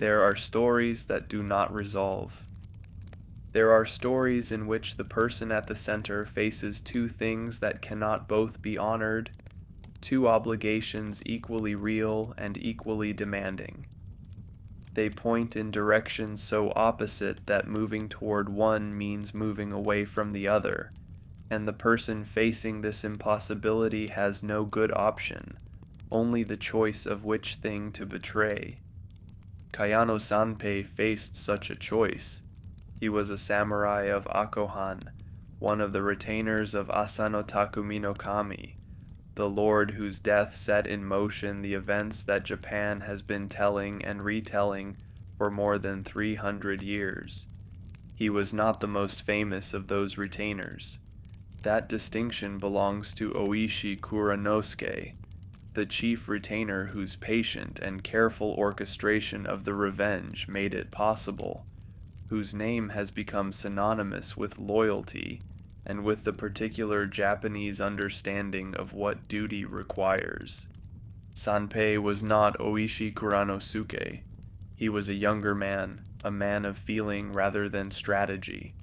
There are stories that do not resolve. There are stories in which the person at the center faces two things that cannot both be honored, two obligations equally real and equally demanding. They point in directions so opposite that moving toward one means moving away from the other, and the person facing this impossibility has no good option, only the choice of which thing to betray. Kayano Sanpei faced such a choice. He was a samurai of Akohan, one of the retainers of Asano Takumi no Kami, the lord whose death set in motion the events that Japan has been telling and retelling for more than 300 years. He was not the most famous of those retainers. That distinction belongs to Oishi Kuranosuke, the chief retainer whose patient and careful orchestration of the revenge made it possible, whose name has become synonymous with loyalty and with the particular Japanese understanding of what duty requires. Sanpei was not Oishi Kuranosuke. He was a younger man, a man of feeling rather than strategy.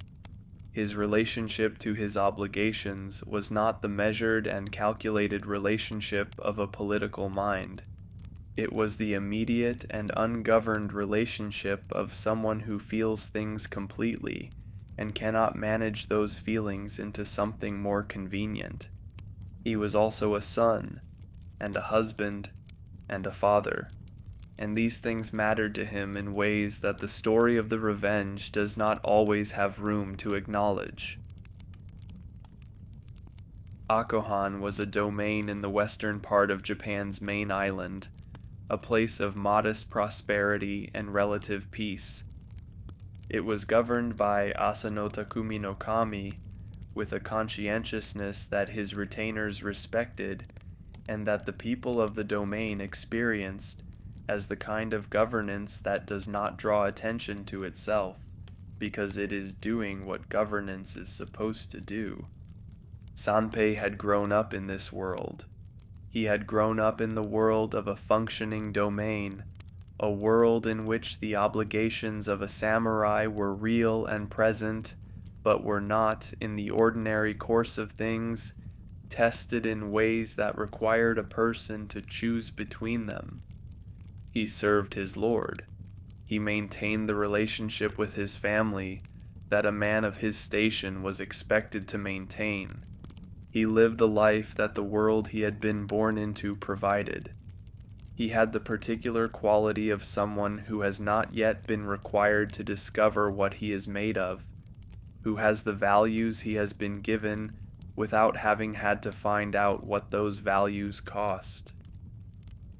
His relationship to his obligations was not the measured and calculated relationship of a political mind. It was the immediate and ungoverned relationship of someone who feels things completely and cannot manage those feelings into something more convenient. He was also a son, and a husband, and a father, and these things mattered to him in ways that the story of the revenge does not always have room to acknowledge. Akohan was a domain in the western part of Japan's main island, a place of modest prosperity and relative peace. It was governed by Asano Takumi no Kami, with a conscientiousness that his retainers respected and that the people of the domain experienced as the kind of governance that does not draw attention to itself, because it is doing what governance is supposed to do. Sanpei had grown up in this world. He had grown up in the world of a functioning domain, a world in which the obligations of a samurai were real and present, but were not, in the ordinary course of things, tested in ways that required a person to choose between them. He served his lord. He maintained the relationship with his family that a man of his station was expected to maintain. He lived the life that the world he had been born into provided. He had the particular quality of someone who has not yet been required to discover what he is made of, who has the values he has been given without having had to find out what those values cost.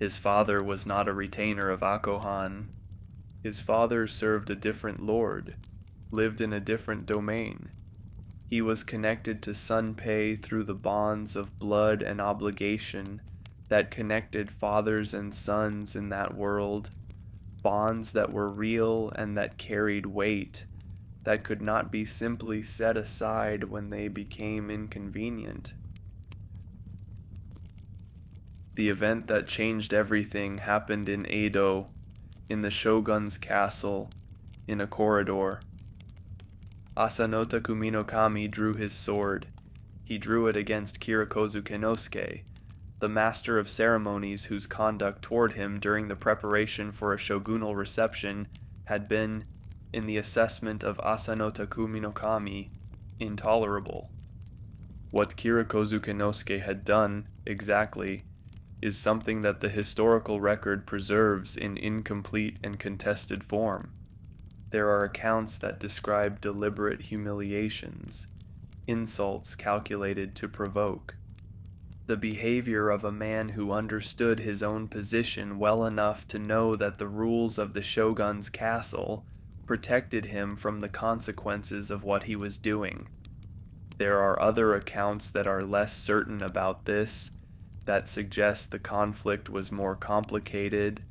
His father was not a retainer of Akohan. His father served a different lord, lived in a different domain. He was connected to Sanpei through the bonds of blood and obligation that connected fathers and sons in that world, bonds that were real and that carried weight, that could not be simply set aside when they became inconvenient. The event that changed everything happened in Edo, in the shogun's castle, in a corridor. Asano Takumi no Kami drew his sword. He drew it against Kirakozu Kenosuke, the master of ceremonies whose conduct toward him during the preparation for a shogunal reception had been, in the assessment of Asano Takumi no Kami, intolerable. What Kirakozu Kenosuke had done, exactly, is something that the historical record preserves in incomplete and contested form. There are accounts that describe deliberate humiliations, insults calculated to provoke. The behavior of a man who understood his own position well enough to know that the rules of the shogun's castle protected him from the consequences of what he was doing. There are other accounts that are less certain about this, that suggest the conflict was more complicated,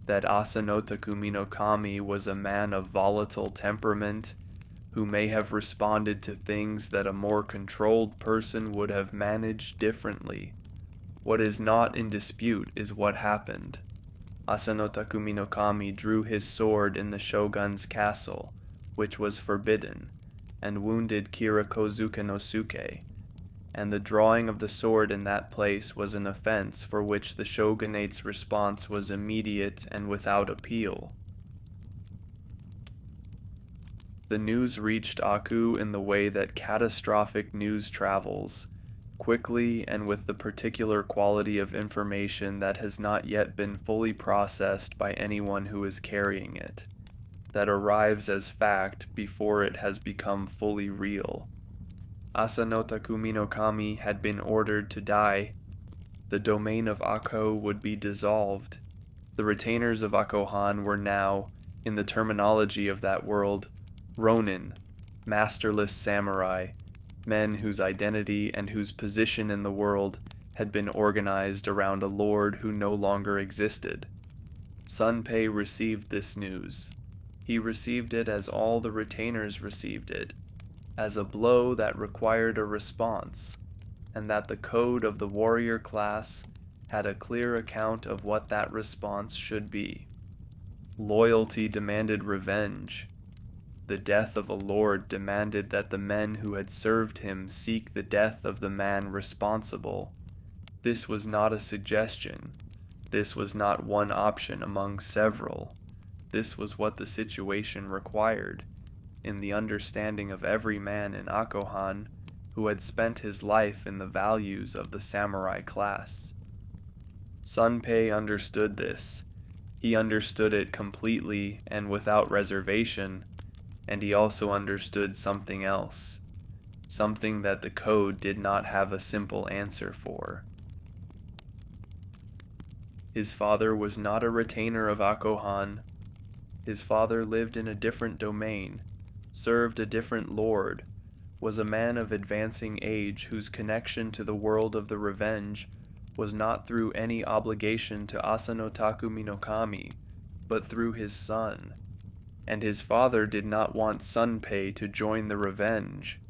that Asano Takumi no Kami was a man of volatile temperament, who may have responded to things that a more controlled person would have managed differently. What is not in dispute is what happened. Asano Takumi no Kami drew his sword in the shogun's castle, which was forbidden, and wounded Kira Kozuka no Suke, and the drawing of the sword in that place was an offense for which the shogunate's response was immediate and without appeal. The news reached Aku in the way that catastrophic news travels, quickly and with the particular quality of information that has not yet been fully processed by anyone who is carrying it, that arrives as fact before it has become fully real. Asano Takumi no Kami had been ordered to die. The domain of Akko would be dissolved. The retainers of Akkohan were now, in the terminology of that world, Ronin, masterless samurai, men whose identity and whose position in the world had been organized around a lord who no longer existed. Sanpei received this news. He received it as all the retainers received it, as a blow that required a response, and that the code of the warrior class had a clear account of what that response should be. Loyalty demanded revenge. The death of a lord demanded that the men who had served him seek the death of the man responsible. This was not a suggestion. This was not one option among several. This was what the situation required, in the understanding of every man in Akkohan who had spent his life in the values of the samurai class. Sanpei understood this. He understood it completely and without reservation, and he also understood something else, something that the code did not have a simple answer for. His father was not a retainer of Akkohan. His father lived in a different domain, served a different lord, was a man of advancing age whose connection to the world of the revenge was not through any obligation to Asano Takumi no Kami, but through his son. And his father did not want Sanpei to join the revenge.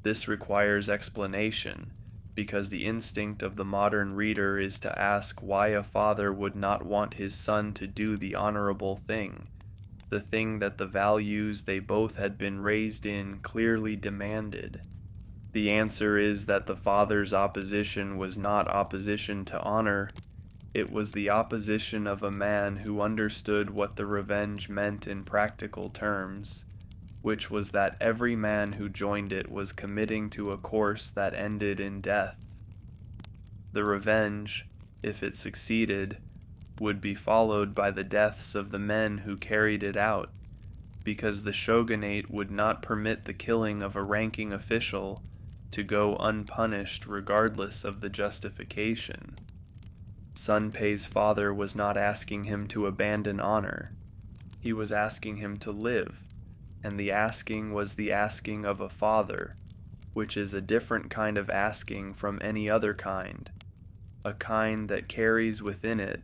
This requires explanation, because the instinct of the modern reader is to ask why a father would not want his son to do the honorable thing, the thing that the values they both had been raised in clearly demanded. The answer is that the father's opposition was not opposition to honor. It was the opposition of a man who understood what the revenge meant in practical terms, which was that every man who joined it was committing to a course that ended in death. The revenge, if it succeeded, would be followed by the deaths of the men who carried it out, because the shogunate would not permit the killing of a ranking official to go unpunished regardless of the justification. Sanpei's father was not asking him to abandon honor. He was asking him to live, and the asking was the asking of a father, which is a different kind of asking from any other kind, a kind that carries within it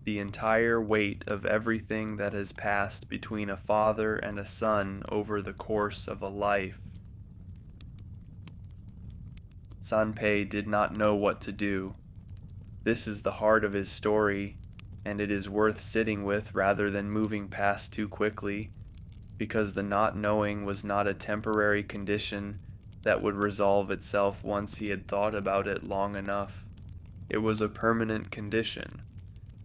the entire weight of everything that has passed between a father and a son over the course of a life. Sanpei did not know what to do. This is the heart of his story, and it is worth sitting with rather than moving past too quickly, because the not knowing was not a temporary condition that would resolve itself once he had thought about it long enough. It was a permanent condition,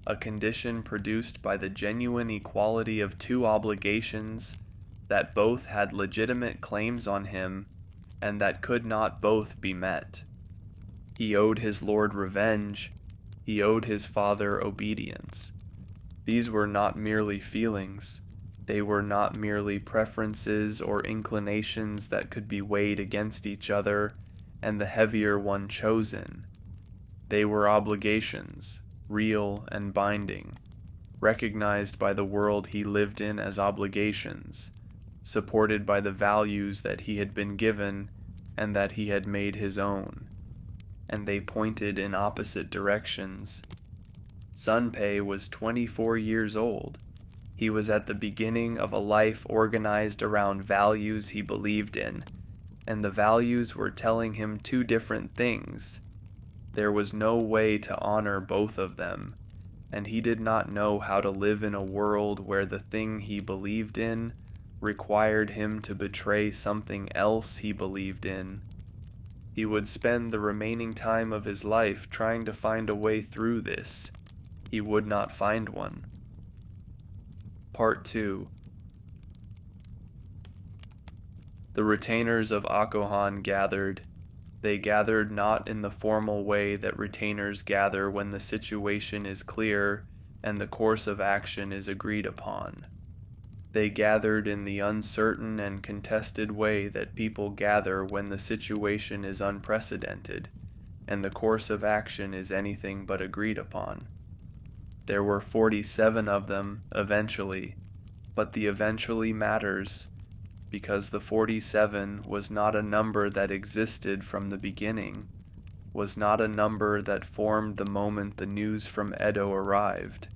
a condition produced by the genuine equality of two obligations that both had legitimate claims on him and that could not both be met. He owed his lord revenge. He owed his father obedience. These were not merely feelings. They were not merely preferences or inclinations that could be weighed against each other and the heavier one chosen. They were obligations, real and binding, recognized by the world he lived in as obligations, supported by the values that he had been given and that he had made his own, and they pointed in opposite directions. Sanpei was 24 years old. He was at the beginning of a life organized around values he believed in, and the values were telling him two different things. There was no way to honor both of them. and he did not know how to live in a world where the thing he believed in required him to betray something else he believed in. He would spend the remaining time of his life trying to find a way through this. He would not find one. Part 2. The retainers of Akohan gathered. They gathered not in the formal way that retainers gather when the situation is clear and the course of action is agreed upon. They gathered in the uncertain and contested way that people gather when the situation is unprecedented and the course of action is anything but agreed upon. There were 47 of them eventually, but the eventually matters because the 47 was not a number that existed from the beginning, was not a number that formed the moment the news from Edo arrived.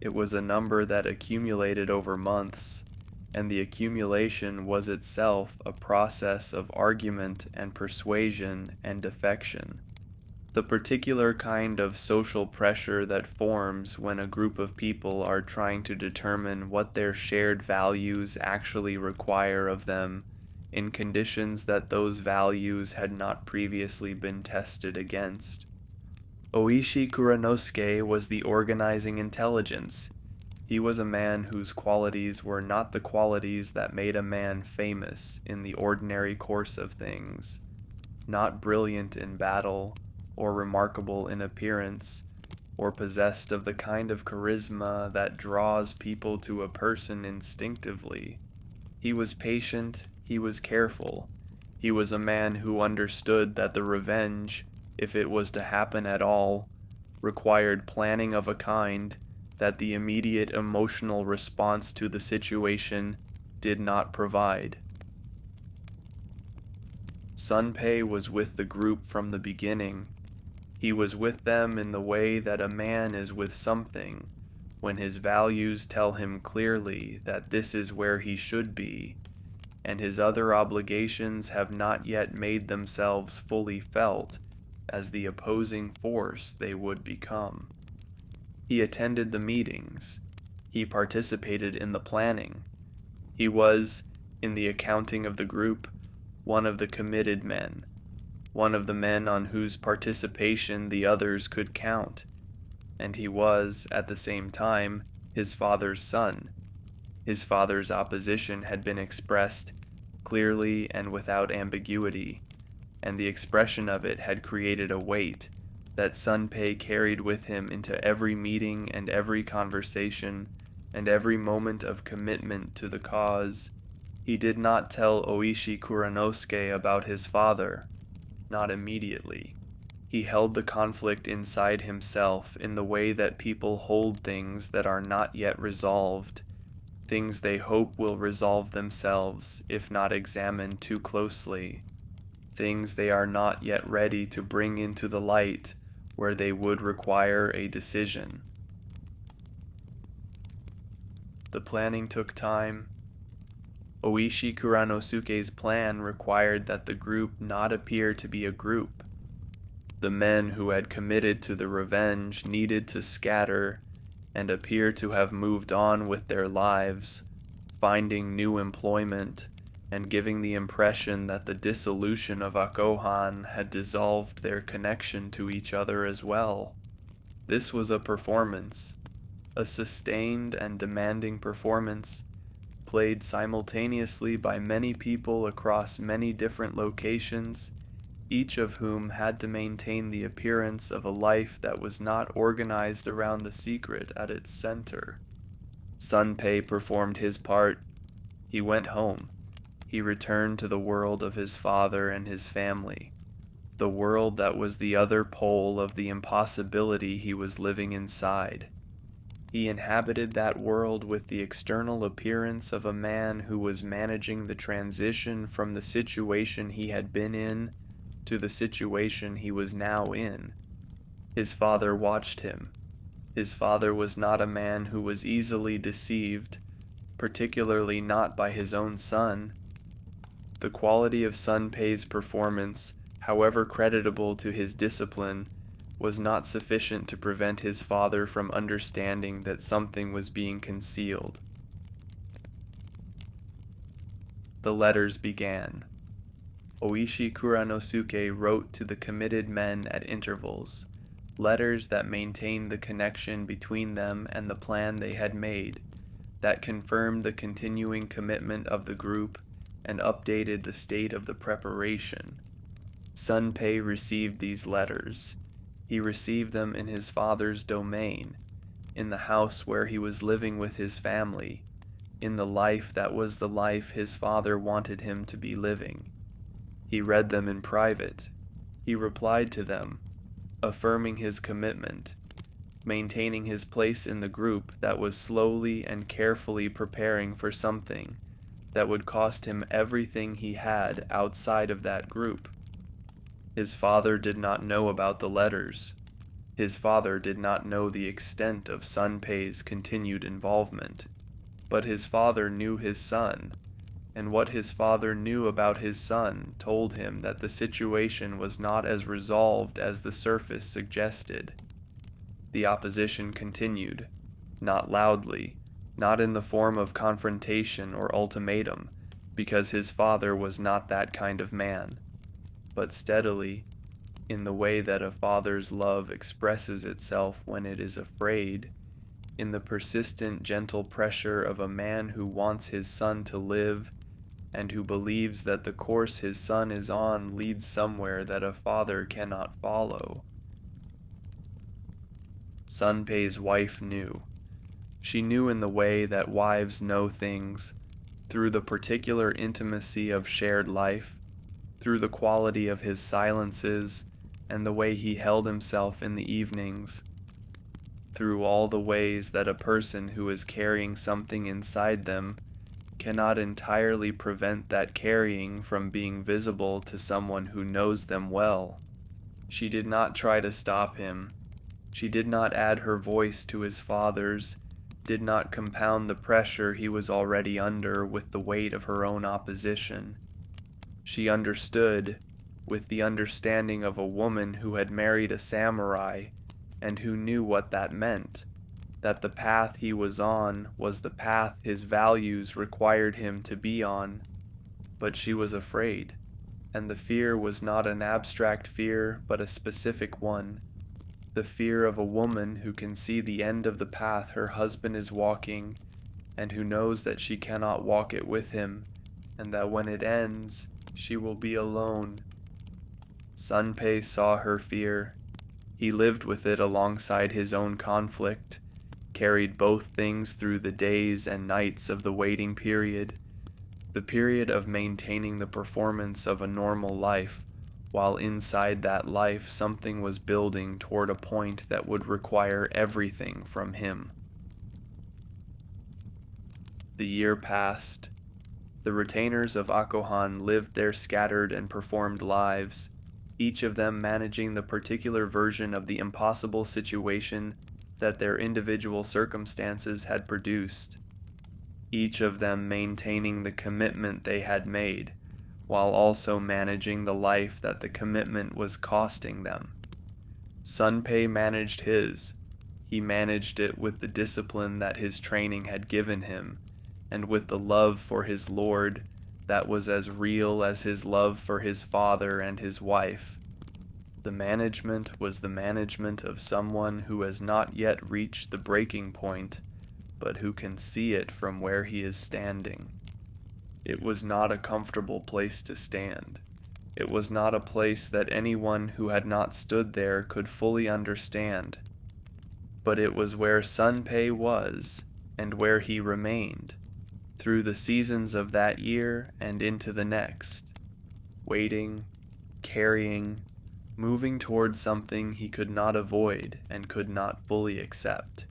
It was a number that accumulated over months, and the accumulation was itself a process of argument and persuasion and defection. The particular kind of social pressure that forms when a group of people are trying to determine what their shared values actually require of them in conditions that those values had not previously been tested against. Oishi Kuranosuke was the organizing intelligence. He was a man whose qualities were not the qualities that made a man famous in the ordinary course of things, not brilliant in battle, or remarkable in appearance, or possessed of the kind of charisma that draws people to a person instinctively. He was patient, he was careful, he was a man who understood that the revenge, if it was to happen at all, required planning of a kind that the immediate emotional response to the situation did not provide. Sanpei was with the group from the beginning. He was with them in the way that a man is with something, when his values tell him clearly that this is where he should be, and his other obligations have not yet made themselves fully felt as the opposing force they would become. He attended the meetings. He participated in the planning. He was, in the accounting of the group, one of the committed men, one of the men on whose participation the others could count, and he was, at the same time, his father's son. His father's opposition had been expressed clearly and without ambiguity, and the expression of it had created a weight that Sanpei carried with him into every meeting and every conversation and every moment of commitment to the cause. He did not tell Oishi Kuranosuke about his father, not immediately. He held the conflict inside himself in the way that people hold things that are not yet resolved, things they hope will resolve themselves if not examined too closely, things they are not yet ready to bring into the light where they would require a decision. The planning took time. Oishi Kuranosuke's plan required that the group not appear to be a group. The men who had committed to the revenge needed to scatter and appear to have moved on with their lives, finding new employment and giving the impression that the dissolution of Akohan had dissolved their connection to each other as well. This was a performance, a sustained and demanding performance, played simultaneously by many people across many different locations, each of whom had to maintain the appearance of a life that was not organized around the secret at its center. Sanpei performed his part. He went home. He returned to the world of his father and his family, the world that was the other pole of the impossibility he was living inside. He inhabited that world with the external appearance of a man who was managing the transition from the situation he had been in to the situation he was now in. His father watched him. His father was not a man who was easily deceived, particularly not by his own son. The quality of Sanpei's performance, however creditable to his discipline, was not sufficient to prevent his father from understanding that something was being concealed. The letters began. Oishi Kuranosuke wrote to the committed men at intervals, letters that maintained the connection between them and the plan they had made, that confirmed the continuing commitment of the group and updated the state of the preparation. Sanpei received these letters. He received them in his father's domain, in the house where he was living with his family, in the life that was the life his father wanted him to be living. He read them in private. He replied to them, affirming his commitment, maintaining his place in the group that was slowly and carefully preparing for something that would cost him everything he had outside of that group. His father did not know about the letters. His father did not know the extent of Sanpei's continued involvement. But his father knew his son, and what his father knew about his son told him that the situation was not as resolved as the surface suggested. The opposition continued, not loudly, not in the form of confrontation or ultimatum, because his father was not that kind of man, but steadily, in the way that a father's love expresses itself when it is afraid, in the persistent, gentle pressure of a man who wants his son to live and who believes that the course his son is on leads somewhere that a father cannot follow. Sanpei's wife knew. She knew in the way that wives know things, through the particular intimacy of shared life, through the quality of his silences and the way he held himself in the evenings, through all the ways that a person who is carrying something inside them cannot entirely prevent that carrying from being visible to someone who knows them well. She did not try to stop him. She did not add her voice to his father's, did not compound the pressure he was already under with the weight of her own opposition. She understood, with the understanding of a woman who had married a samurai and who knew what that meant, that the path he was on was the path his values required him to be on. But she was afraid, and the fear was not an abstract fear but a specific one, the fear of a woman who can see the end of the path her husband is walking and who knows that she cannot walk it with him, and that when it ends, she will be alone. Sanpei saw her fear. He lived with it alongside his own conflict, carried both things through the days and nights of the waiting period, the period of maintaining the performance of a normal life, while inside that life something was building toward a point that would require everything from him. The year passed. The retainers of Akohan lived their scattered and performed lives, each of them managing the particular version of the impossible situation that their individual circumstances had produced, each of them maintaining the commitment they had made, while also managing the life that the commitment was costing them. Sanpei managed his. He managed it with the discipline that his training had given him, and with the love for his lord that was as real as his love for his father and his wife. The management was the management of someone who has not yet reached the breaking point, but who can see it from where he is standing. It was not a comfortable place to stand. It was not a place that anyone who had not stood there could fully understand. But it was where Sanpei was, and where he remained, through the seasons of that year and into the next, waiting, carrying, moving toward something he could not avoid and could not fully accept.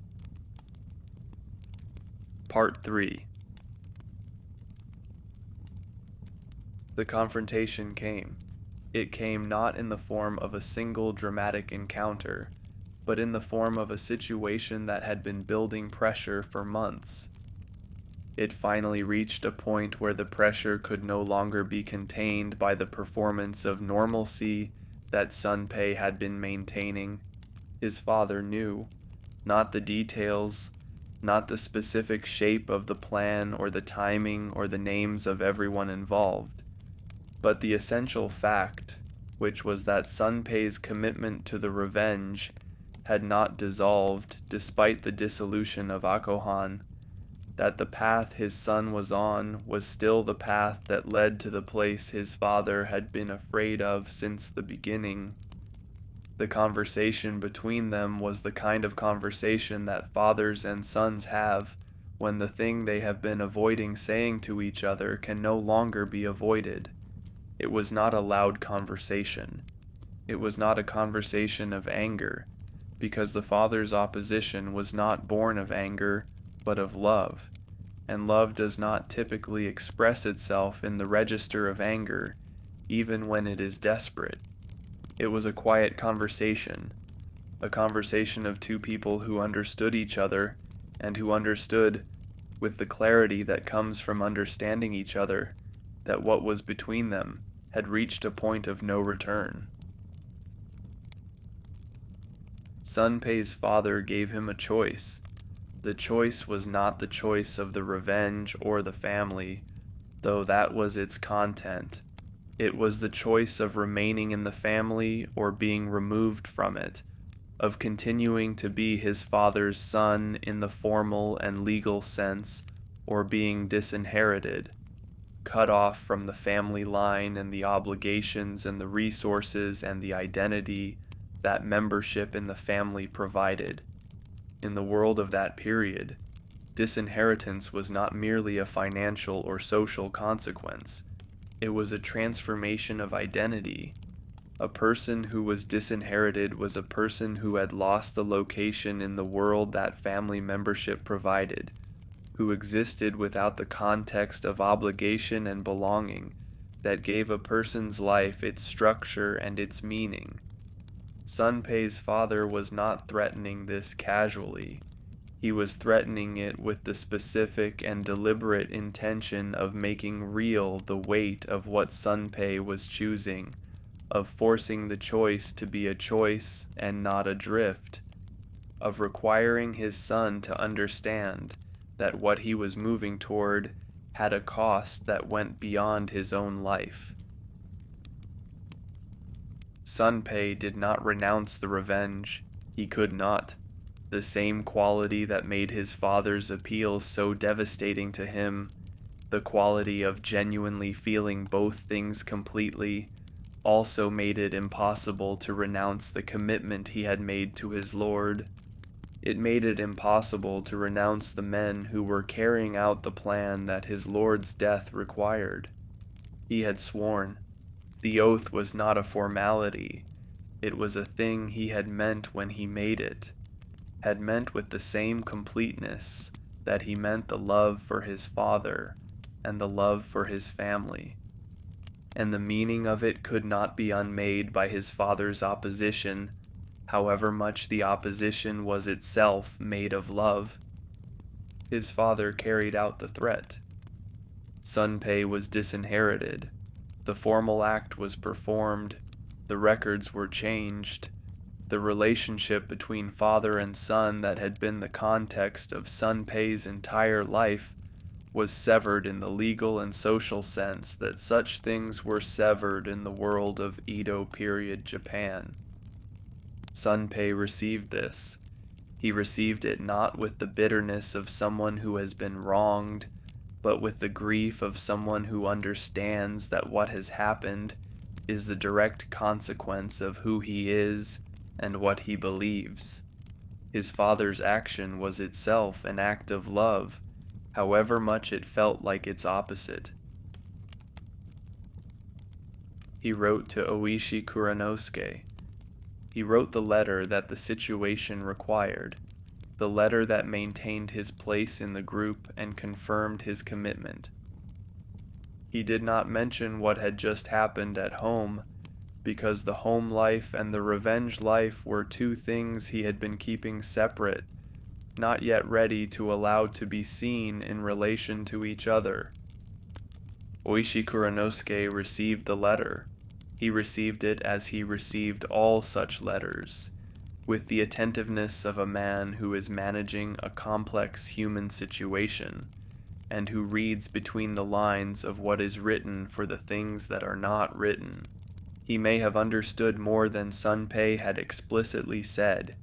Part 3. The confrontation came. It came not in the form of a single dramatic encounter, but in the form of a situation that had been building pressure for months. It finally reached a point where the pressure could no longer be contained by the performance of normalcy that Sanpei had been maintaining. His father knew, not the details, not the specific shape of the plan or the timing or the names of everyone involved, but the essential fact, which was that Sanpei's commitment to the revenge had not dissolved despite the dissolution of Akohan, that the path his son was on was still the path that led to the place his father had been afraid of since the beginning. The conversation between them was the kind of conversation that fathers and sons have when the thing they have been avoiding saying to each other can no longer be avoided. It was not a loud conversation. It was not a conversation of anger, because the father's opposition was not born of anger, but of love, and love does not typically express itself in the register of anger, even when it is desperate. It was a quiet conversation, a conversation of two people who understood each other, and who understood, with the clarity that comes from understanding each other, that what was between them had reached a point of no return. Sanpei's father gave him a choice. The choice was not the choice of the revenge or the family, though that was its content. It was the choice of remaining in the family or being removed from it, of continuing to be his father's son in the formal and legal sense, or being disinherited, cut off from the family line and the obligations and the resources and the identity that membership in the family provided. In the world of that period, disinheritance was not merely a financial or social consequence. It was a transformation of identity. A person who was disinherited was a person who had lost the location in the world that family membership provided, who existed without the context of obligation and belonging that gave a person's life its structure and its meaning. Sanpei's father was not threatening this casually. He was threatening it with the specific and deliberate intention of making real the weight of what Sanpei was choosing, of forcing the choice to be a choice and not a drift, of requiring his son to understand that what he was moving toward had a cost that went beyond his own life. Sanpei did not renounce the revenge. He could not. The same quality that made his father's appeals so devastating to him, the quality of genuinely feeling both things completely, also made it impossible to renounce the commitment he had made to his lord. It made it impossible to renounce the men who were carrying out the plan that his lord's death required. He had sworn. The oath was not a formality. It was a thing he had meant when he made it, had meant with the same completeness that he meant the love for his father and the love for his family. And the meaning of it could not be unmade by his father's opposition, however much the opposition was itself made of love. His father carried out the threat. Sanpei was disinherited. The formal act was performed. The records were changed. The relationship between father and son that had been the context of Sanpei's entire life was severed in the legal and social sense that such things were severed in the world of Edo period Japan. Sanpei received this. He received it not with the bitterness of someone who has been wronged, but with the grief of someone who understands that what has happened is the direct consequence of who he is and what he believes. His father's action was itself an act of love, however much it felt like its opposite. He wrote to Oishi Kuranosuke. He wrote the letter that the situation required, the letter that maintained his place in the group and confirmed his commitment. He did not mention what had just happened at home, because the home life and the revenge life were two things he had been keeping separate, not yet ready to allow to be seen in relation to each other. Oishi Kuranosuke received the letter. He received it as he received all such letters. with the attentiveness of a man who is managing a complex human situation, and who reads between the lines of what is written for the things that are not written. He may have understood more than Sanpei had explicitly said.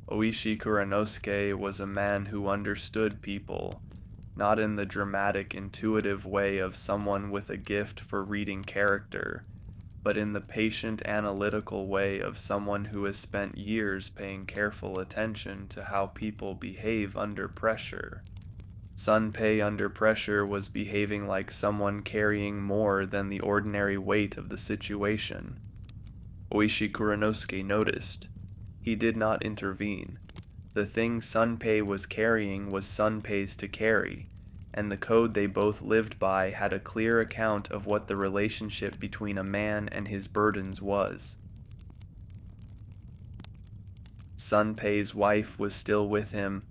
Oishi Kuranosuke was a man who understood people, not in the dramatic, intuitive way of someone with a gift for reading character, but in the patient, analytical way of someone who has spent years paying careful attention to how people behave under pressure. Sanpei under pressure was behaving like someone carrying more than the ordinary weight of the situation. Oishi Kuranosuke noticed. He did not intervene. The thing Sanpei was carrying was Sanpei's to carry, and the code they both lived by had a clear account of what the relationship between a man and his burdens was. Sanpei's wife was still with him.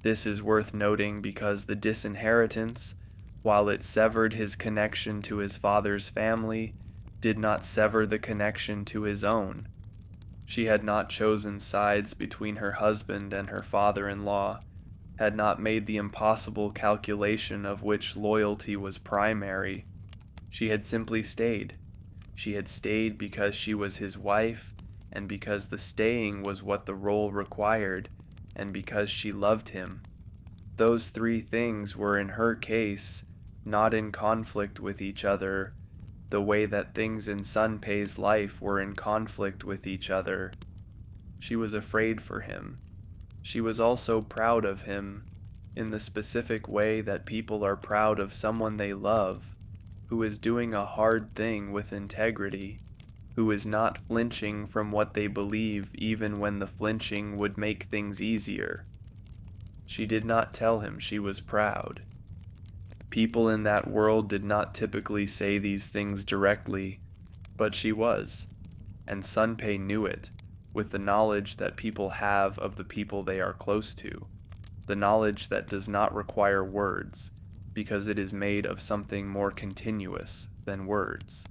This is worth noting because the Disinheritance, while it severed his connection to his father's family, did not sever the connection to his own. She had not chosen sides between her husband and her father-in-law, had not made the impossible calculation of which loyalty was primary. She had simply stayed. She had stayed because she was his wife, and because the staying was what the role required, and because she loved him. Those three things were in her case not in conflict with each other, the way that things in Sanpei's life were in conflict with each other. She was afraid for him. She was also proud of him, in the specific way that people are proud of someone they love, who is doing a hard thing with integrity, who is not flinching from what they believe even when the flinching would make things easier. She did not tell him she was proud. People in that world did not typically say these things directly, but she was, and Sanpei knew it, with the knowledge that people have of the people they are close to, the knowledge that does not require words, because it is made of something more continuous than words.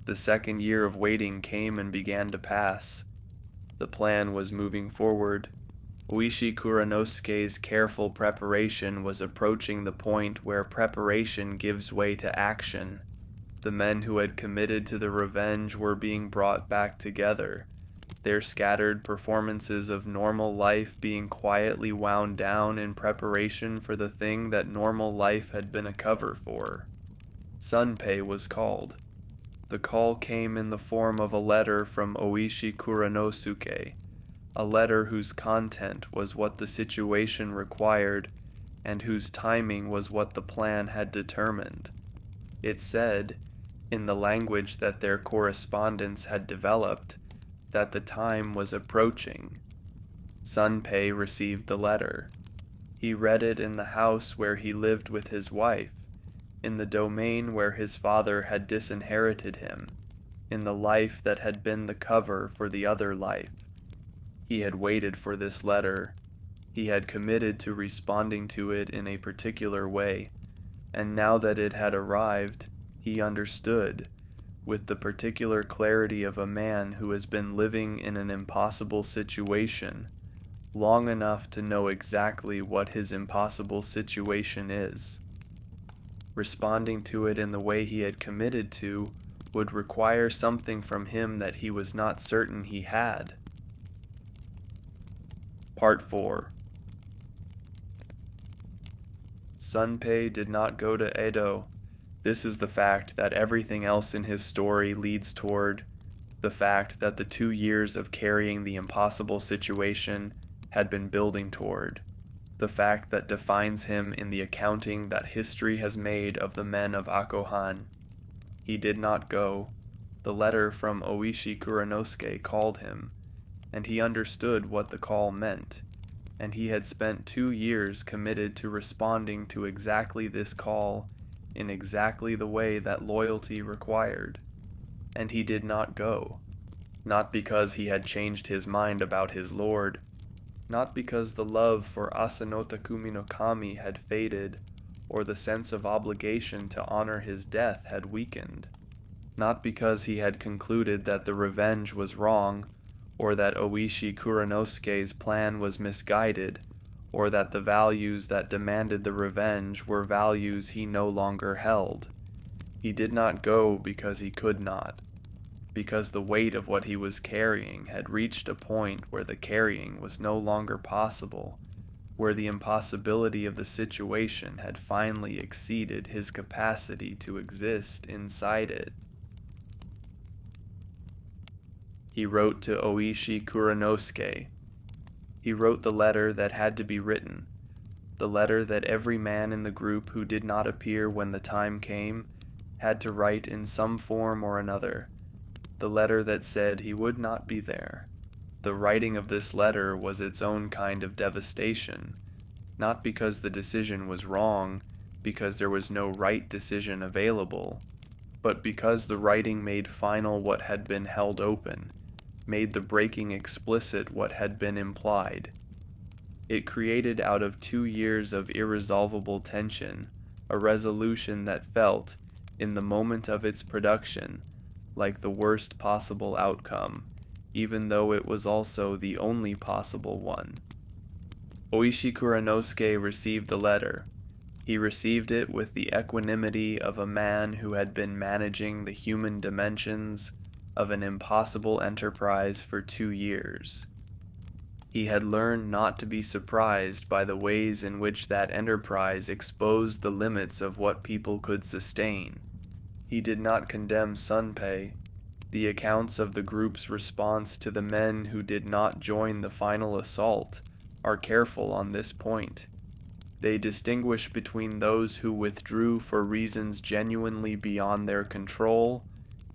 The second year of waiting came and began to pass. The plan was moving forward. Oishi Kuranosuke's careful preparation was approaching the point where preparation gives way to action. The men who had committed to the revenge were being brought back together, their scattered performances of normal life being quietly wound down in preparation for the thing that normal life had been a cover for. Sanpei was called. The call came in the form of a letter from Oishi Kuranosuke, a letter whose content was what the situation required and whose timing was what the plan had determined. It said, in the language that their correspondence had developed, that the time was approaching. Sanpei received the letter. He read it in the house where he lived with his wife, in the domain where his father had disinherited him, in the life that had been the cover for the other life. He had waited for this letter. He had committed to responding to it in a particular way, and now that it had arrived, he understood, with the particular clarity of a man who has been living in an impossible situation, long enough to know exactly what his impossible situation is. Responding to it in the way he had committed to would require something from him that he was not certain he had. Part 4. Sanpei did not go to Edo. This is the fact that everything else in his story leads toward, the fact that the 2 years of carrying the impossible situation had been building toward, the fact that defines him in the accounting that history has made of the men of Akohan. He did not go. The letter from Oishi Kuranosuke called him, and he understood what the call meant, and he had spent 2 years committed to responding to exactly this call in exactly the way that loyalty required. And he did not go, not because he had changed his mind about his lord, not because the love for Asanota Kumi no Kami had faded, or the sense of obligation to honor his death had weakened. not because he had concluded that the revenge was wrong, or that Oishi Kuranosuke's plan was misguided, or that the values that demanded the revenge were values he no longer held. He did not go because he could not, because the weight of what he was carrying had reached a point where the carrying was no longer possible, where the impossibility of the situation had finally exceeded his capacity to exist inside it. He wrote to Oishi Kuranosuke. He wrote the letter that had to be written, the letter that every man in the group who did not appear when the time came had to write in some form or another, the letter that said he would not be there. The writing of this letter was its own kind of devastation, not because the decision was wrong, because there was no right decision available, but because the writing made final what had been held open, made the breaking explicit what had been implied. It created out of 2 years of irresolvable tension a resolution that felt, in the moment of its production, like the worst possible outcome, even though it was also the only possible one. Oishi Kuranosuke received the letter. He received it with the equanimity of a man who had been managing the human dimensions of an impossible enterprise for 2 years. He had learned not to be surprised by the ways in which that enterprise exposed the limits of what people could sustain. He did not condemn Sanpei. The accounts of the group's response to the men who did not join the final assault are careful on this point. They distinguish between those who withdrew for reasons genuinely beyond their control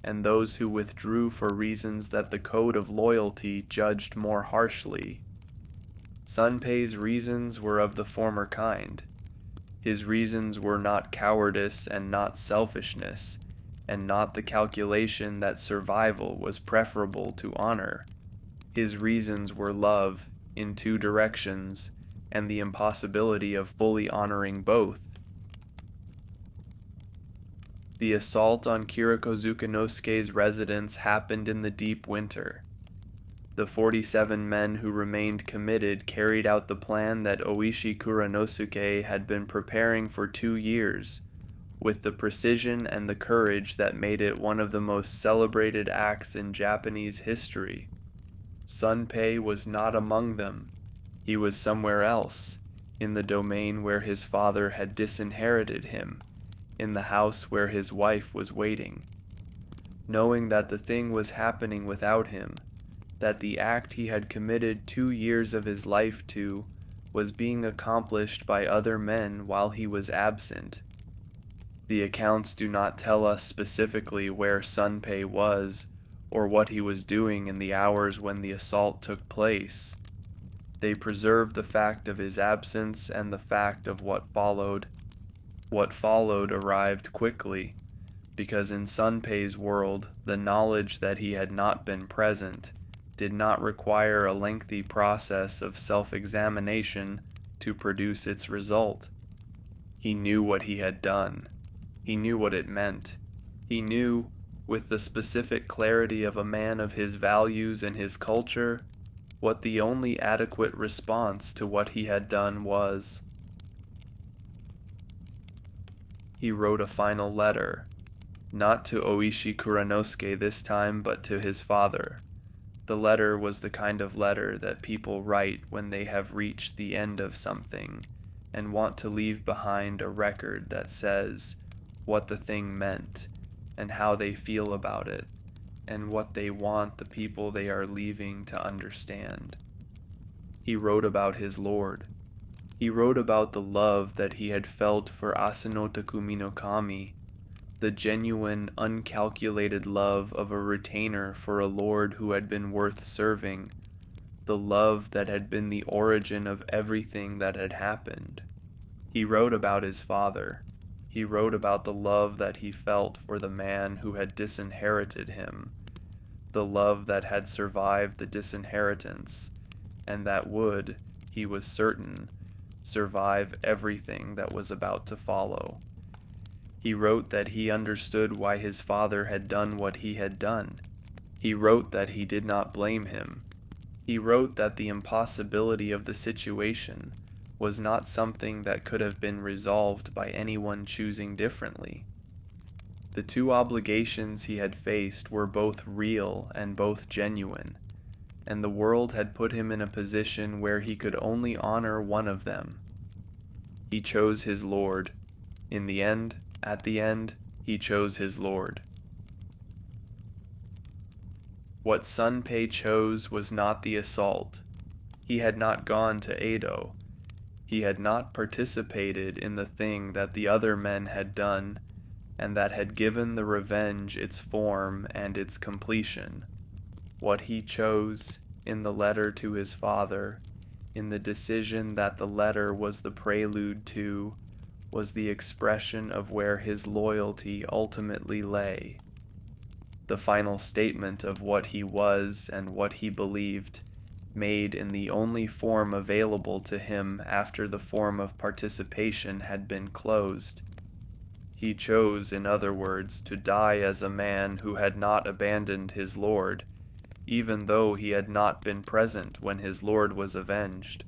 and those who withdrew for reasons that the code of loyalty judged more harshly. Sanpei's reasons were of the former kind. His reasons were not cowardice and not selfishness, and not the calculation that survival was preferable to honor. His reasons were love in 2 directions, and the impossibility of fully honoring both. The assault on Kirakozukanosuke's residence happened in the deep winter. The 47 men who remained committed carried out the plan that Oishi Kuranosuke had been preparing for 2 years, with the precision and the courage that made it one of the most celebrated acts in Japanese history. Sanpei was not among them. He was somewhere else, in the domain where his father had disinherited him, in the house where his wife was waiting. Knowing that the thing was happening without him, that the act he had committed 2 years of his life to was being accomplished by other men while he was absent. The accounts do not tell us specifically where Sanpei was or what he was doing in the hours when the assault took place. They preserve the fact of his absence and the fact of what followed. What followed arrived quickly, because in Sanpei's world, the knowledge that he had not been present did not require a lengthy process of self-examination to produce its result. He knew what he had done. He knew what it meant. He knew, with the specific clarity of a man of his values and his culture, what the only adequate response to what he had done was. He wrote a final letter, not to Oishi Kuranosuke this time, but to his father. The letter was the kind of letter that people write when they have reached the end of something and want to leave behind a record that says what the thing meant and how they feel about it and what they want the people they are leaving to understand. He wrote about his lord. He wrote about the love that he had felt for Asano Takumi no Kami, the genuine, uncalculated love of a retainer for a lord who had been worth serving, the love that had been the origin of everything that had happened. He wrote about his father. He wrote about the love that he felt for the man who had disinherited him, the love that had survived the disinheritance, and that would, he was certain, survive everything that was about to follow. He wrote that he understood why his father had done what he had done. He wrote that he did not blame him. He wrote that the impossibility of the situation was not something that could have been resolved by anyone choosing differently. The two obligations he had faced were both real and both genuine, and the world had put him in a position where he could only honor one of them. He chose his Lord. In the end, at the end, he chose his Lord. What Sanpei chose was not the assault. He had not gone to Edo. He had not participated in the thing that the other men had done, and that had given the revenge its form and its completion. What he chose, in the letter to his father, in the decision that the letter was the prelude to, was the expression of where his loyalty ultimately lay. The final statement of what he was and what he believed, made in the only form available to him after the form of participation had been closed. He chose, in other words, to die as a man who had not abandoned his Lord, even though he had not been present when his Lord was avenged.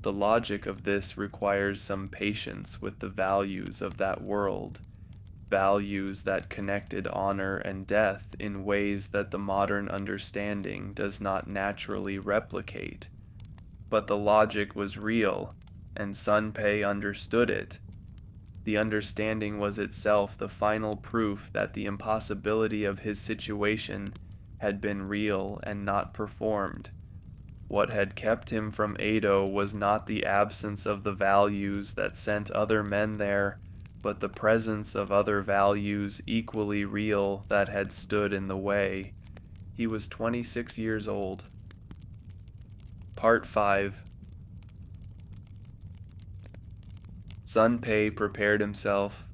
The logic of this requires some patience with the values of that world, values that connected honor and death in ways that the modern understanding does not naturally replicate. But the logic was real, and Sanpei understood it. The understanding was itself the final proof that the impossibility of his situation had been real and not performed. What had kept him from Edo was not the absence of the values that sent other men there, but the presence of other values equally real that had stood in the way. He was 26 years old. Part 5. Sanpei prepared himself.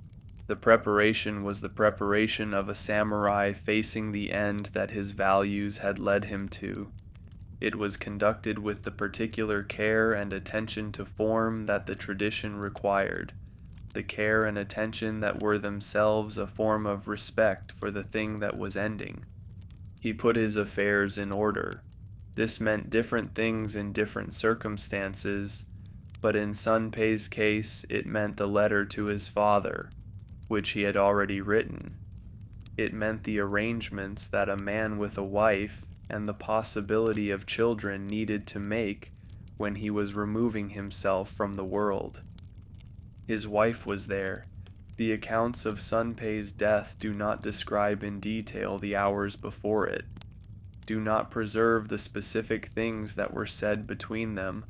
The preparation was the preparation of a samurai facing the end that his values had led him to. It was conducted with the particular care and attention to form that the tradition required, the care and attention that were themselves a form of respect for the thing that was ending. He put his affairs in order. This meant different things in different circumstances, but in Sanpei's case it meant the letter to his father, which he had already written. It meant the arrangements that a man with a wife and the possibility of children needed to make when he was removing himself from the world. His wife was there. The accounts of Sanpei's death do not describe in detail the hours before it, do not preserve the specific things that were said between them,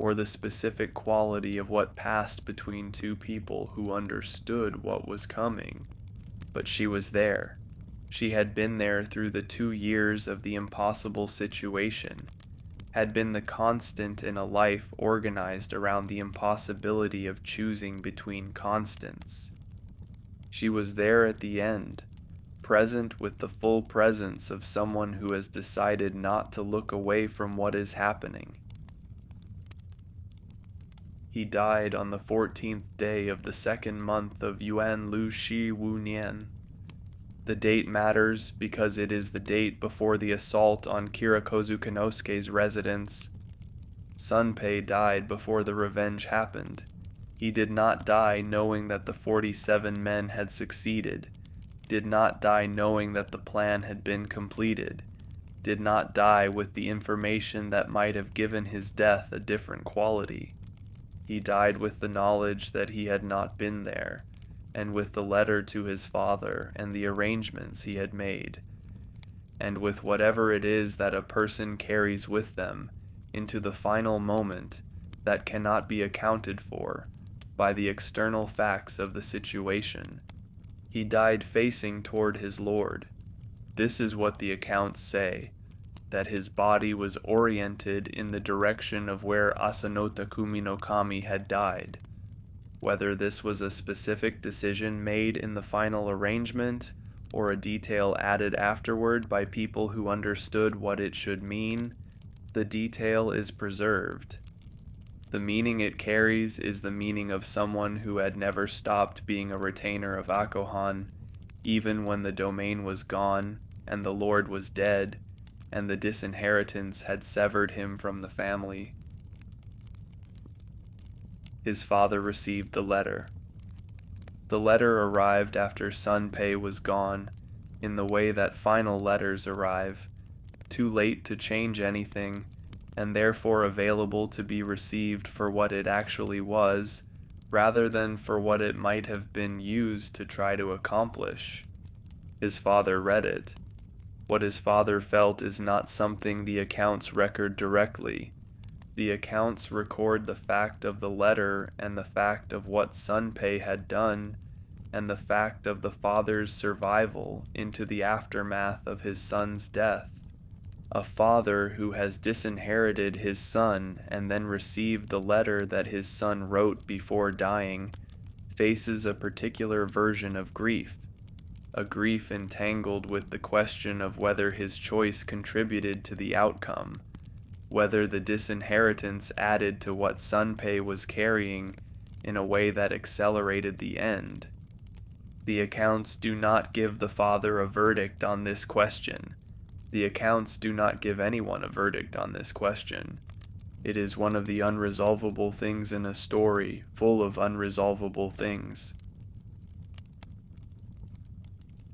or the specific quality of what passed between two people who understood what was coming. But she was there. She had been there through the 2 years of the impossible situation, had been the constant in a life organized around the impossibility of choosing between constants. She was there at the end, present with the full presence of someone who has decided not to look away from what is happening. He died on the 14th day of the 2nd month of Yuan Lu Shi Wu Nian. The date matters because it is the date before the assault on Kirakozu Konosuke's residence. Sanpei died before the revenge happened. He did not die knowing that the 47 men had succeeded, did not die knowing that the plan had been completed, did not die with the information that might have given his death a different quality. He died with the knowledge that he had not been there, and with the letter to his father and the arrangements he had made, and with whatever it is that a person carries with them into the final moment that cannot be accounted for by the external facts of the situation. He died facing toward his Lord. This is what the accounts say, that his body was oriented in the direction of where Asanota Kumi no Kami had died. Whether this was a specific decision made in the final arrangement, or a detail added afterward by people who understood what it should mean, the detail is preserved. The meaning it carries is the meaning of someone who had never stopped being a retainer of Akohan, even when the domain was gone, and the lord was dead, and the disinheritance had severed him from the family. His father received the letter. The letter arrived after Sanpei was gone, in the way that final letters arrive, too late to change anything, and therefore available to be received for what it actually was, rather than for what it might have been used to try to accomplish. His father read it. What his father felt is not something the accounts record directly. The accounts record the fact of the letter and the fact of what Sanpei had done, and the fact of the father's survival into the aftermath of his son's death. A father who has disinherited his son and then received the letter that his son wrote before dying faces a particular version of grief, a grief entangled with the question of whether his choice contributed to the outcome, whether the disinheritance added to what Sanpei was carrying in a way that accelerated the end. The accounts do not give the father a verdict on this question. The accounts do not give anyone a verdict on this question. It is one of the unresolvable things in a story full of unresolvable things.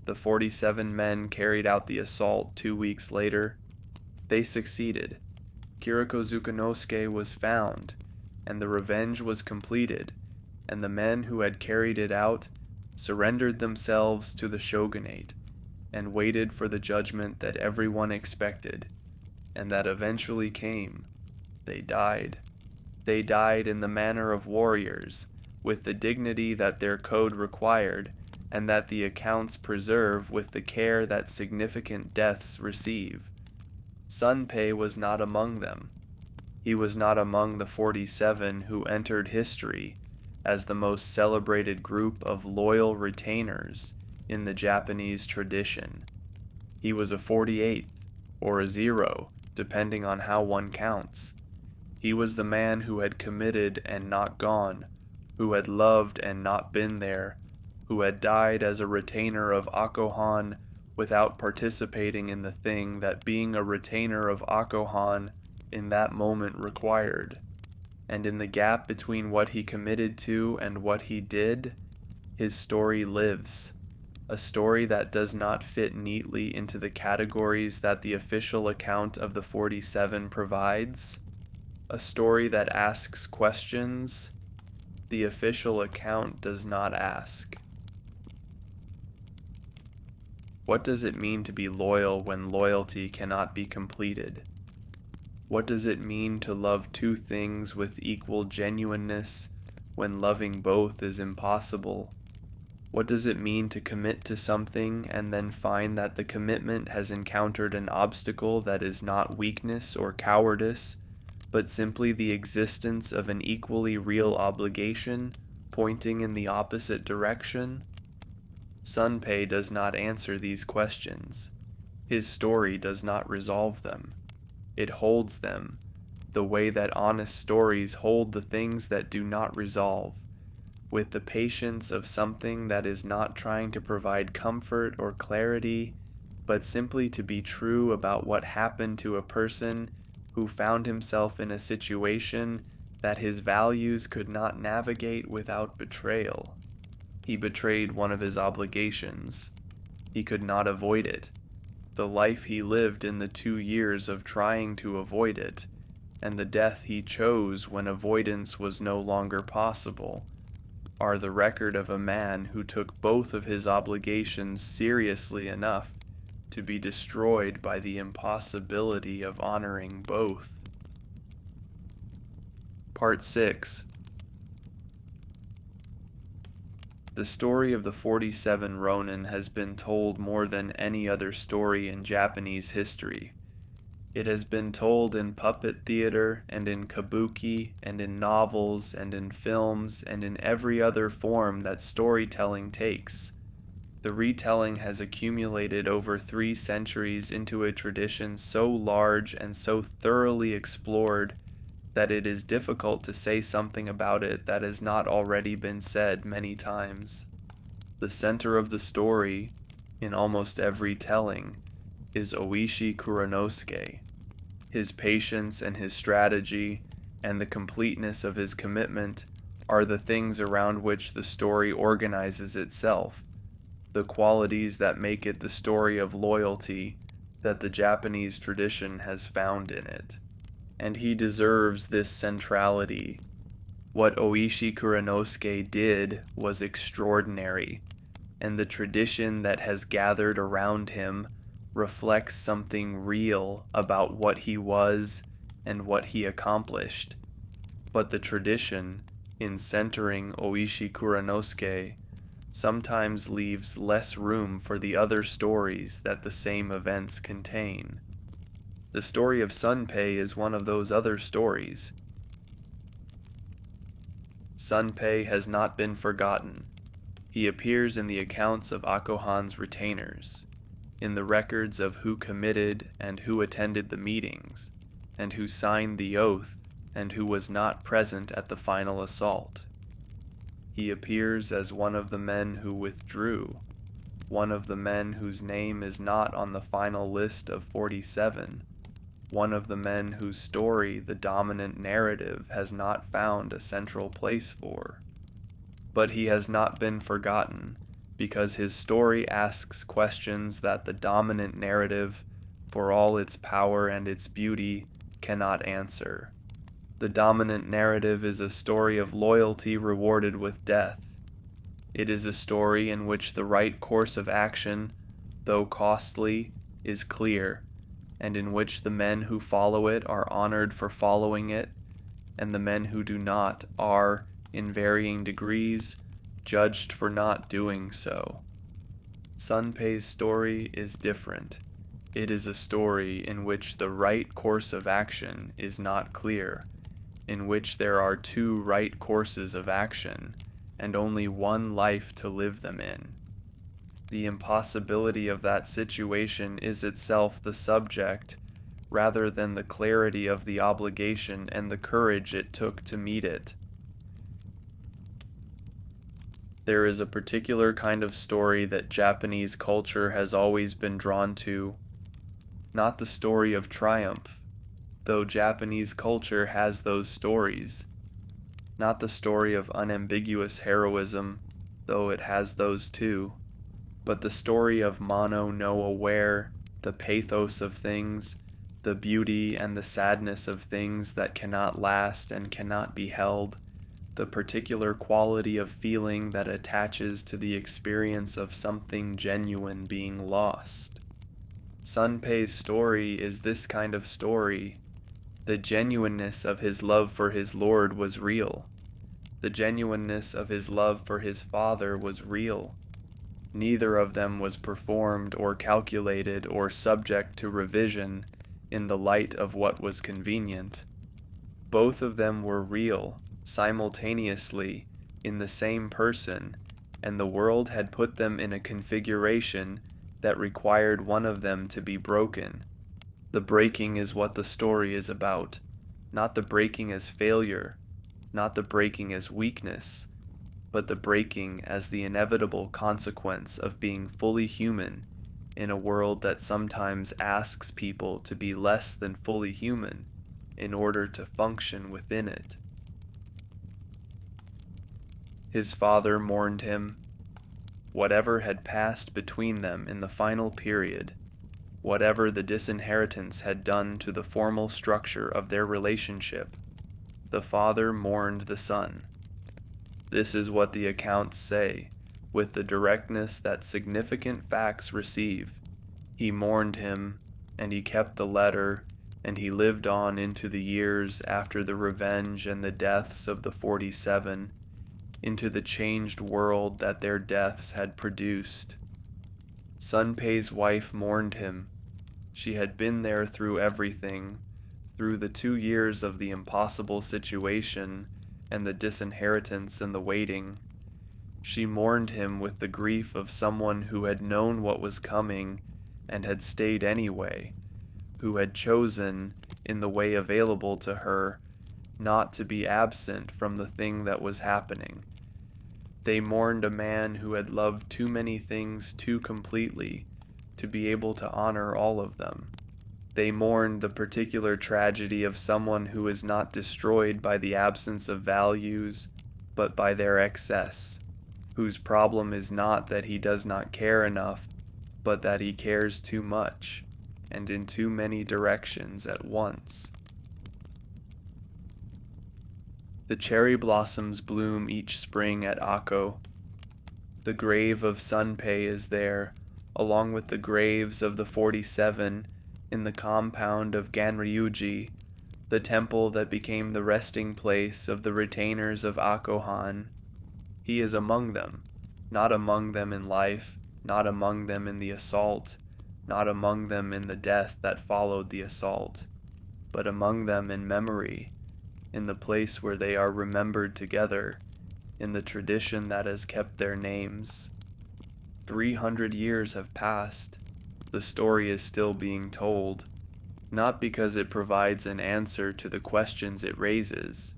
The 47 men carried out the assault 2 weeks later. They succeeded. Kiriko Zukunosuke was found, and the revenge was completed, and the men who had carried it out surrendered themselves to the shogunate, and waited for the judgment that everyone expected, and that eventually came. They died. They died in the manner of warriors, with the dignity that their code required, and that the accounts preserve with the care that significant deaths receive. Sanpei was not among them. He was not among the 47 who entered history as the most celebrated group of loyal retainers in the Japanese tradition. He was a 48th, or a 0, depending on how one counts. He was the man who had committed and not gone, who had loved and not been there, who had died as a retainer of Akohan without participating in the thing that being a retainer of Akohan in that moment required. And in the gap between what he committed to and what he did, his story lives. A story that does not fit neatly into the categories that the official account of the 47 provides. A story that asks questions the official account does not ask. What does it mean to be loyal when loyalty cannot be completed? What does it mean to love two things with equal genuineness when loving both is impossible? What does it mean to commit to something and then find that the commitment has encountered an obstacle that is not weakness or cowardice, but simply the existence of an equally real obligation pointing in the opposite direction? Sanpei does not answer these questions. His story does not resolve them. It holds them, the way that honest stories hold the things that do not resolve, with the patience of something that is not trying to provide comfort or clarity, but simply to be true about what happened to a person who found himself in a situation that his values could not navigate without betrayal. He betrayed one of his obligations. He could not avoid it. The life he lived in the 2 years of trying to avoid it, and the death he chose when avoidance was no longer possible, are the record of a man who took both of his obligations seriously enough to be destroyed by the impossibility of honoring both. Part 6. The story of the 47 Ronin has been told more than any other story in Japanese history. It has been told in puppet theater, and in kabuki, and in novels, and in films, and in every other form that storytelling takes. The retelling has accumulated over 3 centuries into a tradition so large and so thoroughly explored that it is difficult to say something about it that has not already been said many times. The center of the story, in almost every telling, is Oishi Kuranosuke. His patience and his strategy, and the completeness of his commitment are the things around which the story organizes itself, the qualities that make it the story of loyalty that the Japanese tradition has found in it. And he deserves this centrality. What Oishi Kuranosuke did was extraordinary, and the tradition that has gathered around him reflects something real about what he was and what he accomplished. But the tradition, in centering Oishi Kuranosuke, sometimes leaves less room for the other stories that the same events contain. The story of Sanpei is one of those other stories. Sanpei has not been forgotten. He appears in the accounts of Akohan's retainers, in the records of who committed and who attended the meetings, and who signed the oath and who was not present at the final assault. He appears as one of the men who withdrew, one of the men whose name is not on the final list of 47, one of the men whose story the dominant narrative has not found a central place for. But he has not been forgotten, because his story asks questions that the dominant narrative, for all its power and its beauty, cannot answer. The dominant narrative is a story of loyalty rewarded with death. It is a story in which the right course of action, though costly, is clear, and in which the men who follow it are honored for following it, and the men who do not are, in varying degrees, judged for not doing so. Sanpei's story is different. It is a story in which the right course of action is not clear, in which there are two right courses of action, and only one life to live them in. The impossibility of that situation is itself the subject, rather than the clarity of the obligation and the courage it took to meet it. There is a particular kind of story that Japanese culture has always been drawn to, not the story of triumph, though Japanese culture has those stories, not the story of unambiguous heroism, though it has those too, but the story of mono no aware, the pathos of things, the beauty and the sadness of things that cannot last and cannot be held, the particular quality of feeling that attaches to the experience of something genuine being lost. Sanpei's story is this kind of story. The genuineness of his love for his lord was real. The genuineness of his love for his father was real. Neither of them was performed or calculated or subject to revision in the light of what was convenient. Both of them were real, simultaneously, in the same person, and the world had put them in a configuration that required one of them to be broken. The breaking is what the story is about, not the breaking as failure, not the breaking as weakness, but the breaking as the inevitable consequence of being fully human in a world that sometimes asks people to be less than fully human in order to function within it. His father mourned him. Whatever had passed between them in the final period, whatever the disinheritance had done to the formal structure of their relationship, the father mourned the son. This is what the accounts say, with the directness that significant facts receive. He mourned him, and he kept the letter, and he lived on into the years after the revenge and the deaths of the 47, into the changed world that their deaths had produced. Sanpei's wife mourned him. She had been there through everything, through the 2 years of the impossible situation and the disinheritance and the waiting. She mourned him with the grief of someone who had known what was coming and had stayed anyway, who had chosen, in the way available to her, not to be absent from the thing that was happening. They mourned a man who had loved too many things too completely to be able to honor all of them. They mourned the particular tragedy of someone who is not destroyed by the absence of values, but by their excess, whose problem is not that he does not care enough, but that he cares too much, and in too many directions at once. The cherry blossoms bloom each spring at Akko. The grave of Sanpei is there, along with the graves of the 47 in the compound of Ganryuji, the temple that became the resting place of the retainers of Akko-han. He is among them, not among them in life, not among them in the assault, not among them in the death that followed the assault, but among them in memory, in the place where they are remembered together, in the tradition that has kept their names. 300 years have passed. The story is still being told, not because it provides an answer to the questions it raises,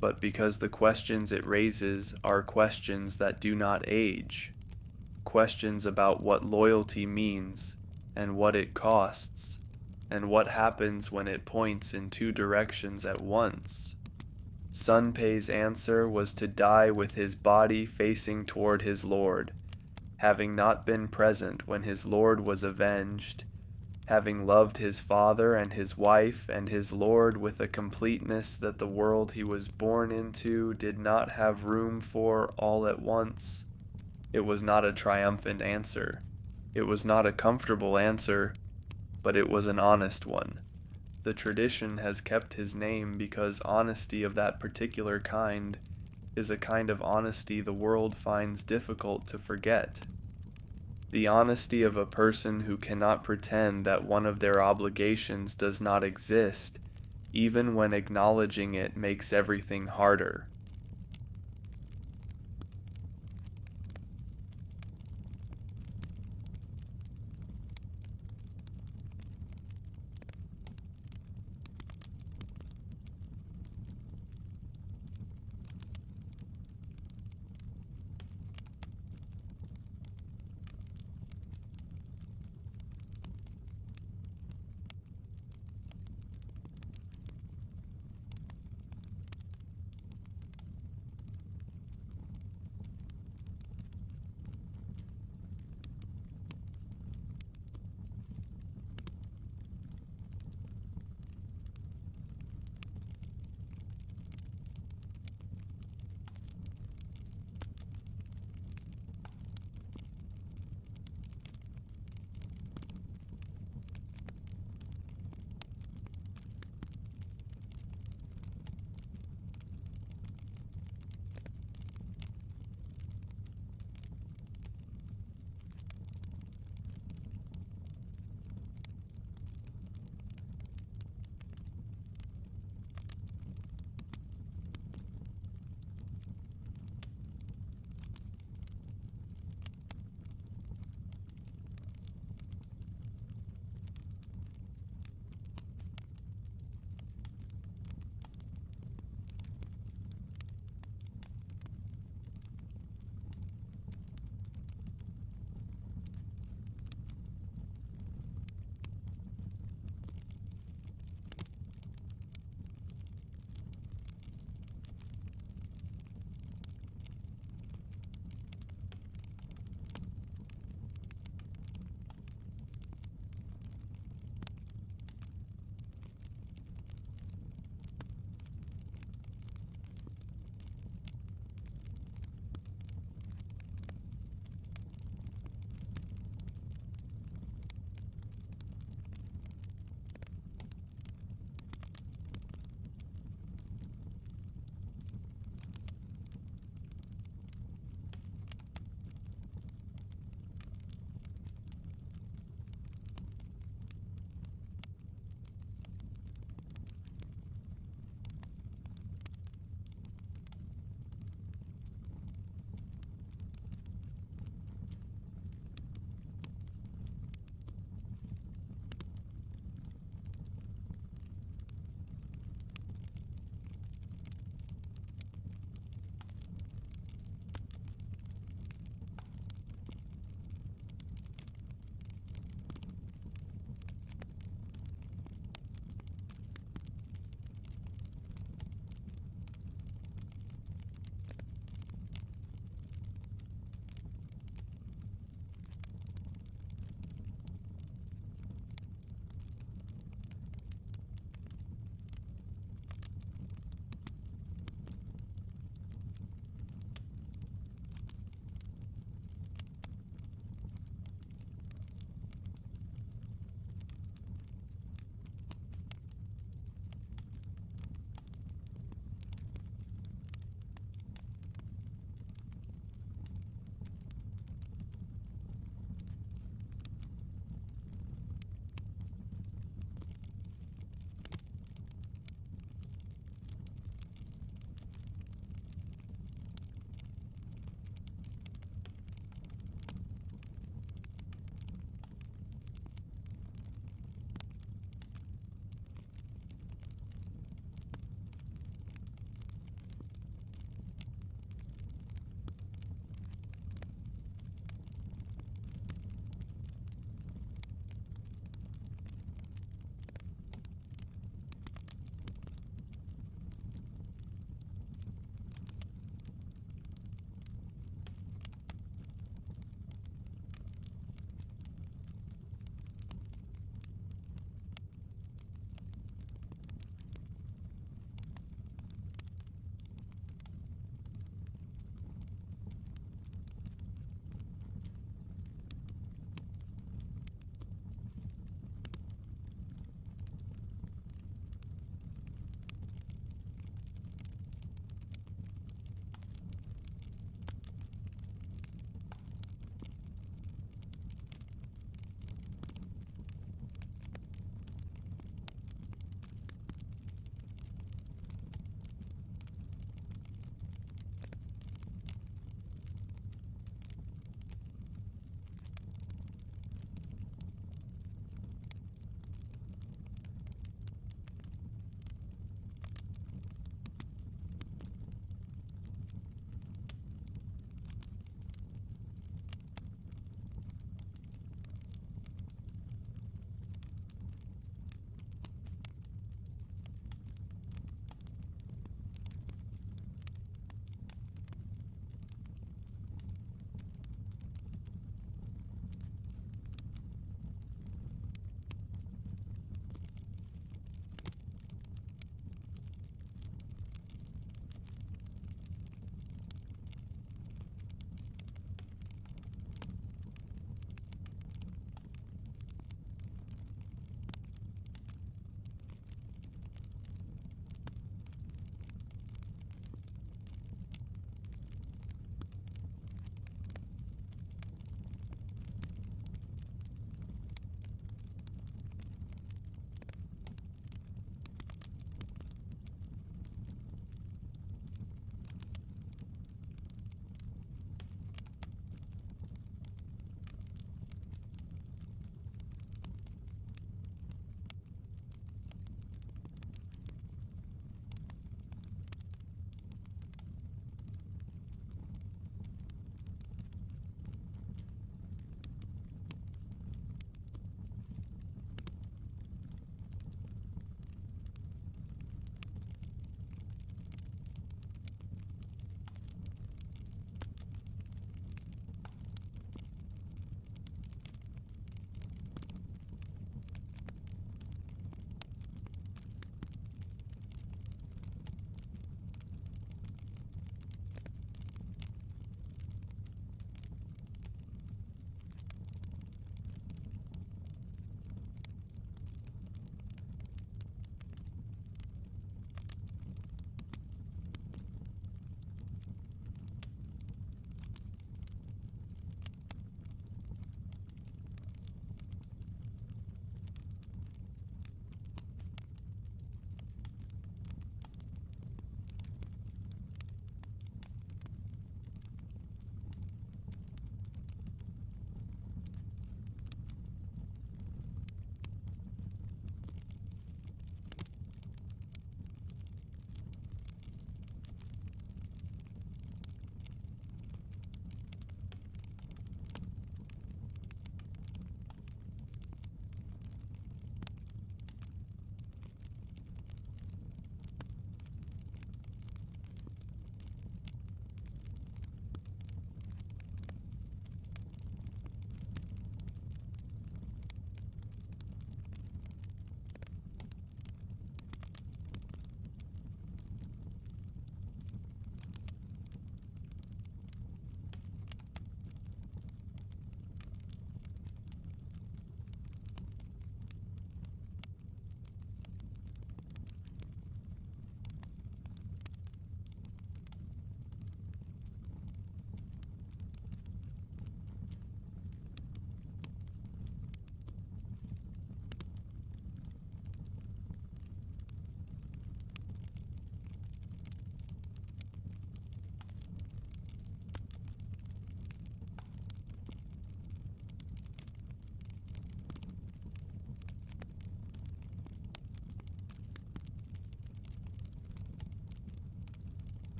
but because the questions it raises are questions that do not age, questions about what loyalty means, and what it costs, and what happens when it points in two directions at once. Sanpei's answer was to die with his body facing toward his lord, having not been present when his lord was avenged, having loved his father and his wife and his lord with a completeness that the world he was born into did not have room for all at once. It was not a triumphant answer. It was not a comfortable answer, but it was an honest one. The tradition has kept his name because honesty of that particular kind is a kind of honesty the world finds difficult to forget. The honesty of a person who cannot pretend that one of their obligations does not exist, even when acknowledging it makes everything harder.